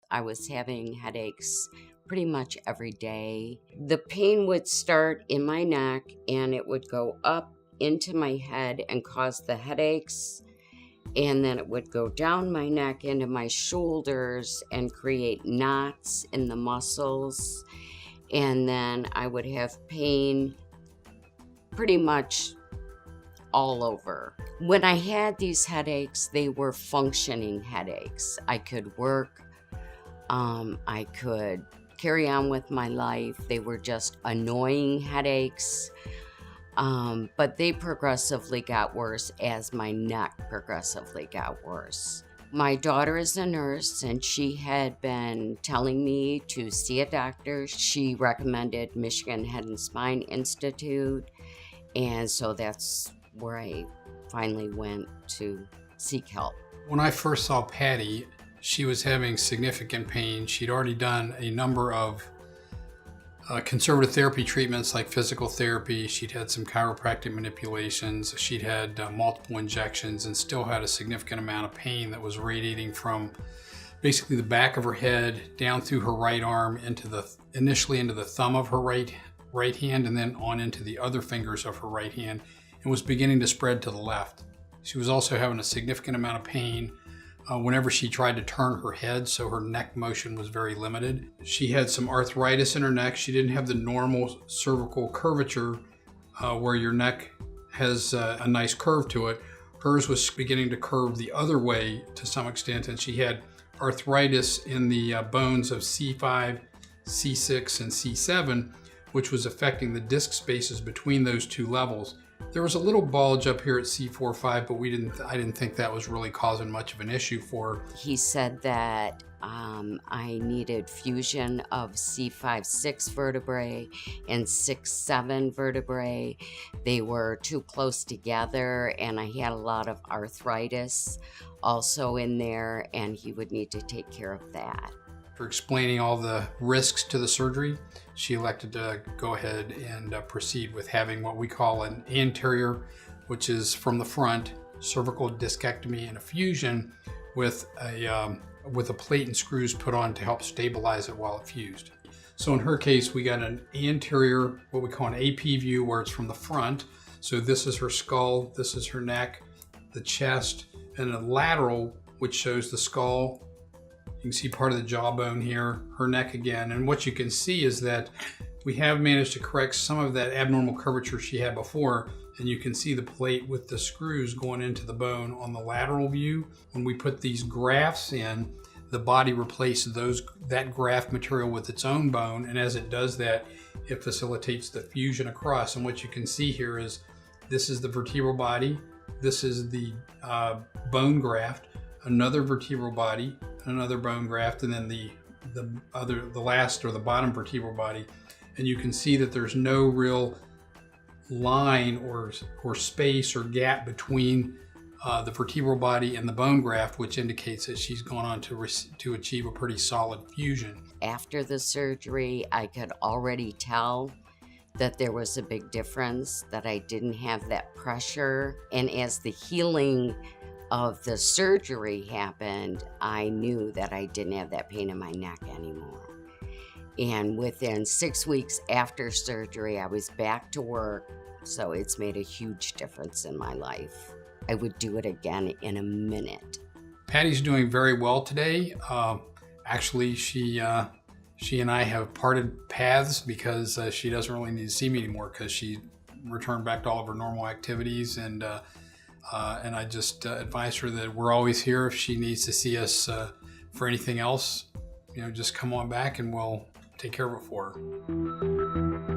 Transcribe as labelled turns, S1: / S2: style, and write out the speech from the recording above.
S1: I was having headaches pretty much every day. The pain would start in my neck and it would go up into my head and cause the headaches. And then it would go down my neck into my shoulders and create knots in the muscles. And then I would have pain pretty much all over. When I had these headaches, they were functioning headaches. I could work, I could carry on with my life. They were just annoying headaches, but they progressively got worse as my neck progressively got worse. My daughter is a nurse and she had been telling me to see a doctor. She recommended Michigan Head and Spine Institute, and so that's where I finally went to seek help.
S2: When I first saw Patty, she was having significant pain. She'd already done a number of conservative therapy treatments like physical therapy. She'd had some chiropractic manipulations. She'd had multiple injections and still had a significant amount of pain that was radiating from basically the back of her head down through her right arm initially into the thumb of her right hand and then on into the other fingers of her right hand, and was beginning to spread to the left. She was also having a significant amount of pain whenever she tried to turn her head, so her neck motion was very limited. She had some arthritis in her neck. She didn't have the normal cervical curvature where your neck has a nice curve to it. Hers was beginning to curve the other way to some extent, and she had arthritis in the bones of C5, C6, and C7, which was affecting the disc spaces between those two levels. There was a little bulge up here at C4-5, but I didn't think that was really causing much of an issue for her.
S1: He said that I needed fusion of C5-6 vertebrae and 6-7 vertebrae. They were too close together, and I had a lot of arthritis also in there, and he would need to take care of that.
S2: For explaining all the risks to the surgery, she elected to go ahead and proceed with having what we call an anterior, which is from the front, cervical discectomy and a fusion with a plate and screws put on to help stabilize it while it fused. So in her case, we got an anterior, what we call an AP view, where it's from the front. So this is her skull, this is her neck, the chest, and a lateral, which shows the skull. You can see part of the jawbone here, her neck again. And what you can see is that we have managed to correct some of that abnormal curvature she had before. And you can see the plate with the screws going into the bone on the lateral view. When we put these grafts in, the body replaces that graft material with its own bone. And as it does that, it facilitates the fusion across. And what you can see here is this is the vertebral body. This is the bone graft, another vertebral body, another bone graft, and then the last or the bottom vertebral body. And you can see that there's no real line or space or gap between the vertebral body and the bone graft, which indicates that she's gone on to achieve a pretty solid fusion.
S1: After the surgery, I could already tell that there was a big difference, that I didn't have that pressure. And as the healing of the surgery happened, I knew that I didn't have that pain in my neck anymore. And within 6 weeks after surgery, I was back to work. So it's made a huge difference in my life. I would do it again in a minute.
S2: Patty's doing very well today. Actually, she and I have parted paths because she doesn't really need to see me anymore because she returned back to all of her normal activities, and I just advised her that we're always here if she needs to see us for anything else. Just come on back and we'll take care of it for her.